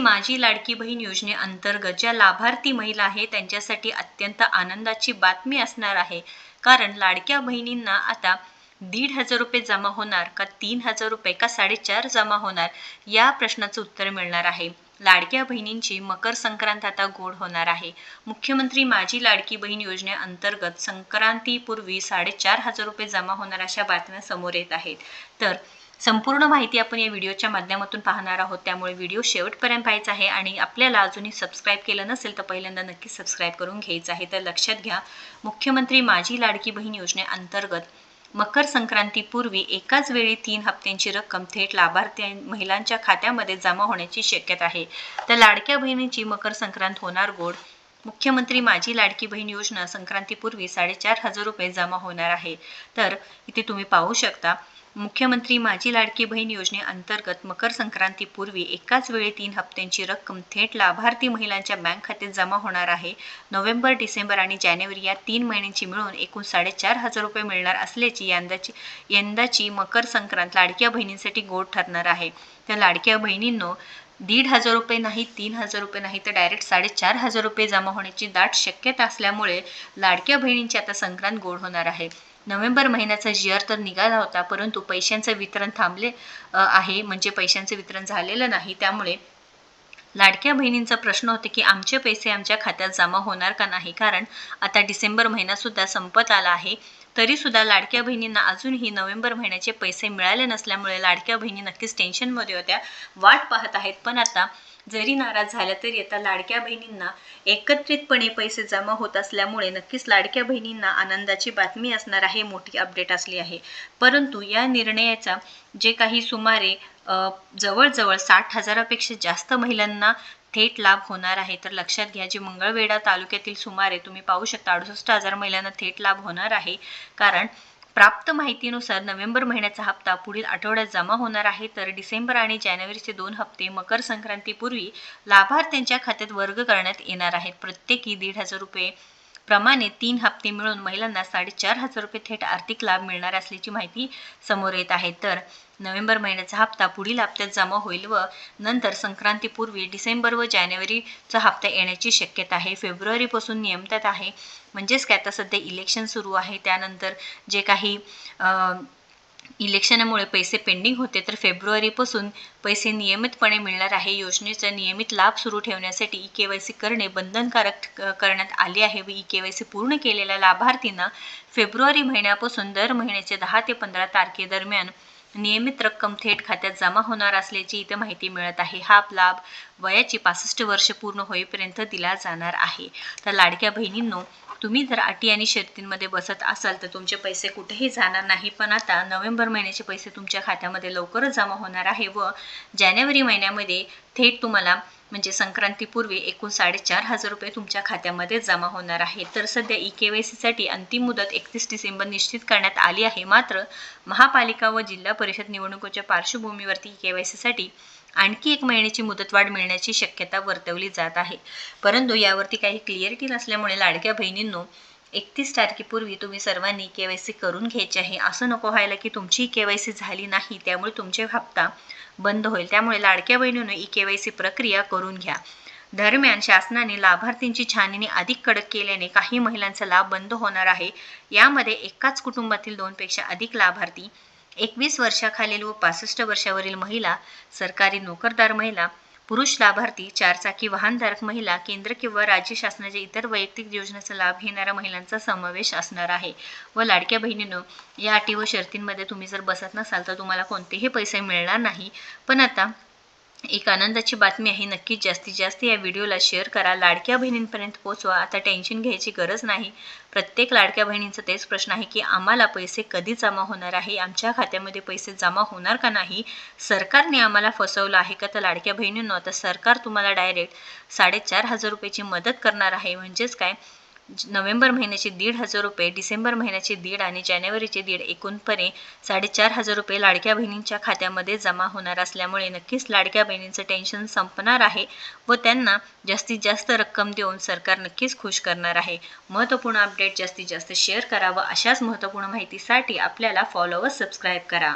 माझी लाडकी बहीण योजनेअंतर्गत ज्या लाभार्थी महिला आहेत त्यांच्यासाठी अत्यंत आनंदाची बातमी असणार आहे। कारण लाडक्या बहिणींना आता 1,500 रुपये जमा होणार का 3,000 रुपये का 4.5 जमा होणार या प्रश्नाचं उत्तर मिळणार आहे। लाडक्या बहिणींची मकर संक्रांत आता गोड होणार आहे। मुख्यमंत्री माझी लाडकी बहीण योजनेअंतर्गत संक्रांतीपूर्वी 4.5 रुपये जमा होणार अशा बातम्या समोर येत आहेत। तर संपूर्ण माहिती आपण या व्हिडिओच्या माध्यमातून पाहणार आहोत, त्यामुळे व्हिडिओ शेवटपर्यंत पाहायचा आहे आणि आपल्याला अजूनही सबस्क्राईब केलं नसेल तर पहिल्यांदा नक्की सबस्क्राईब करून घ्यायचं आहे। तर लक्षात घ्या, मुख्यमंत्री माझी लाडकी बहीण योजनेअंतर्गत मकर संक्रांतीपूर्वी एकाच वेळी 3 हप्त्यांची रक्कम थेट लाभार्थी महिलांच्या खात्यामध्ये जमा होण्याची शक्यता आहे। तर लाडक्या बहिणींची मकर संक्रांत होणार गोड। मुख्यमंत्री माझी लाडकी बहीण योजना संक्रांतीपूर्वी 4.5 रुपये जमा होणार आहे। तर इथे तुम्ही पाहू शकता, मुख्यमंत्री माझी लाडकी बहीण योजनेअंतर्गत मकर संक्रांतीपूर्वी एकाच वेळी 3 हप्त्यांची रक्कम थेट लाभार्थी महिलांच्या बँक खात्यात जमा होणार आहे। नोव्हेंबर, डिसेंबर आणि जानेवारी या 3 महिन्यांची मिळून एकूण 4.5 रुपये मिळणार असल्याची यंदाची मकर संक्रांत लाडक्या बहिणींसाठी गोड ठरणार आहे। तर लाडक्या बहिणींनो, 1,500 रुपये नाही, 3,000 रुपये नाही, तर डायरेक्ट 4.5 रुपये जमा होण्याची दाट शक्यता असल्यामुळे लाडक्या बहिणींची आता संक्रांत गोड होणार आहे। नोव्हेंबर महिन्याचा GR तर निघाला होता, परंतु पैशांचं वितरण थांबले आहे, म्हणजे पैशांचं वितरण झालेलं नाही। त्यामुळे लाडक्या बहिणींचा प्रश्न होते की आमचे पैसे आमच्या खात्यात जमा होणार का नाही, कारण आता डिसेंबर महिना सुद्धा संपत आला आहे। तरी सुद्धा लाडक्या बहिणींना अजूनही नोव्हेंबर महिन्याचे पैसे मिळाले नसल्यामुळे लाडक्या बहिणी नक्कीच टेन्शनमध्ये होत्या, वाट पाहत आहेत। पण आता जरी नाराज झाल्या तरी आता लाडक्या बहिणींना एकत्रितपणे पैसे जमा होत असल्यामुळे नक्कीच लाडक्या बहिणींना आनंदाची बातमी असणार आहे, मोठी अपडेट असली आहे। परंतु या निर्णयाचा जे काही सुमारे जवळजवळ 60,000पेक्षा जास्त महिलांना थेट लाभ होणार आहे। तर लक्षात घ्या, जे मंगळवेढा तालुक्यातील सुमारे तुम्ही पाहू शकता 68,000 महिलांना थेट लाभ होणार आहे। कारण प्राप्त माहितीनुसार नोव्हेंबर महिन्याचा हप्ता पुढील आठवड्यात जमा होणार आहे, तर डिसेंबर आणि जानेवारीचे 2 हप्ते मकर संक्रांतीपूर्वी लाभार्थ्यांच्या खात्यात वर्ग करण्यात येणार आहेत। प्रत्येकी 1,500 रुपये प्रमाणे 3 हप्ते मिळून महिलांना 4.5 रुपये थेट आर्थिक लाभ मिळणार असल्याची माहिती समोर येत आहे। तर नोव्हेंबर महिन्याचा हप्ता पुढील हप्त्यात जमा होईल व नंतर संक्रांतीपूर्वी डिसेंबर व जानेवारीचा हप्ता येण्याची शक्यता आहे। फेब्रुवारीपासून नियमित आहे, म्हणजेच काय, आता सध्या इलेक्शन सुरू आहे, त्यानंतर जे काही इलेक्शनमुळे पैसे पेंडिंग होते, तर फेब्रुवारीपासून पैसे नियमितपणे मिळणार आहे। योजनेचा नियमित लाभ सुरू ठेवण्यासाठी EKYC करणे बंधनकारक करण्यात आले आहे व EKYC पूर्ण केलेल्या लाभार्थींना फेब्रुवारी महिन्यापासून दर महिन्याच्या 10 ते 15 तारखेदरम्यान नियमित रक्कम थेट खात्यात जमा होणार असल्याची इथे माहिती मिळत आहे। हा लाभ वयाची 65 वर्ष पूर्ण होईपर्यंत दिला जाणार आहे। तर लाडक्या बहिणींनो, तुम्ही जर अटी आणि शर्तींमध्ये बसत असाल तर तुमचे पैसे कुठेही जाणार नाही। पण आता नोव्हेंबर महिन्याचे पैसे तुमच्या खात्यामध्ये लवकरच जमा होणार आहे व जानेवारी महिन्यामध्ये थेट तुम्हाला म्हणजे संक्रांतीपूर्वी एकूण 4.5 रुपये तुमच्या खात्यामध्ये जमा होणार आहे। तर सध्या EKYC साठी अंतिम मुदत 31 डिसेंबर निश्चित करण्यात आली आहे। मात्र महापालिका व जिल्हा परिषद निवडणुकीच्या पार्श्वभूमीवरती EKYC साठी आणखी 1 महिन्याची मुदतवाढ मिळण्याची शक्यता वर्तवली जात आहे। परंतु यावरती काही क्लिअरिटी नसल्यामुळे लाडक्या बहिणींनो, 31 तारखेपूर्वी तुम्ही सर्वांनी EKYC करून घ्यायचे आहे। असं नको व्हायला की तुमची EKYC झाली नाही त्यामुळे तुमचे हप्ता बंद होईल। त्यामुळे लाडक्या बहिणींनो, EKYC प्रक्रिया करून घ्या। दरम्यान शासनाने लाभार्थींची छाननी अधिक कडक केल्याने काही महिलांचा लाभ बंद होणार आहे। यामध्ये एकाच कुटुंबातील 2 पेक्षा अधिक लाभार्थी, 21 वर्षाखालील व 65 वर्षावरील महिला, सरकारी नोकरदार महिला, पुरुष लाभार्थी, 4 चाकी वाहनधारक महिला, केंद्र किंवा राज्य शासनाच्या इतर वैयक्तिक योजनेचा लाभ घेणाऱ्या महिलांचा समावेश असणार आहे। व लाडक्या बहिणींनो, या अटी व शर्तींमध्ये तुम्ही जर बसत नसाल तर तुम्हाला कोणतेही पैसे मिळणार नाही। पण आता एक आनंदाची बातमी आहे, नक्कीच जास्तीत जास्त या व्हिडिओला शेअर करा, लाडक्या बहिणींपर्यंत पोहोचवा। आता टेन्शन घ्यायची गरज नाही। प्रत्येक लाडक्या बहिणींचा तेच प्रश्न आहे की आम्हाला पैसे कधी जमा होणार आहे, आमच्या खात्यामध्ये पैसे जमा होणार का नाही, सरकारने आम्हाला फसवलं आहे का। तर लाडक्या बहिणींनो, आता सरकार तुम्हाला डायरेक्ट 4.5 रुपयाची मदत करणार आहे। म्हणजेच काय, नोव्हेंबर महिन्याचे 1,500 रुपये, डिसेंबर महिन्याचे 1.5 आणि जानेवारीचे 1.5 एकूणपणे 4.5 रुपये लाडक्या बहिणींच्या खात्यामध्ये जमा होणार असल्यामुळे नक्कीच लाडक्या बहिणींचं टेन्शन संपणार आहे व त्यांना जास्तीत जास्त रक्कम देऊन सरकार नक्कीच खुश करणार आहे। महत्त्वपूर्ण अपडेट जास्तीत जास्त शेअर करा व अशाच महत्त्वपूर्ण माहितीसाठी आपल्याला फॉलो व सबस्क्राईब करा।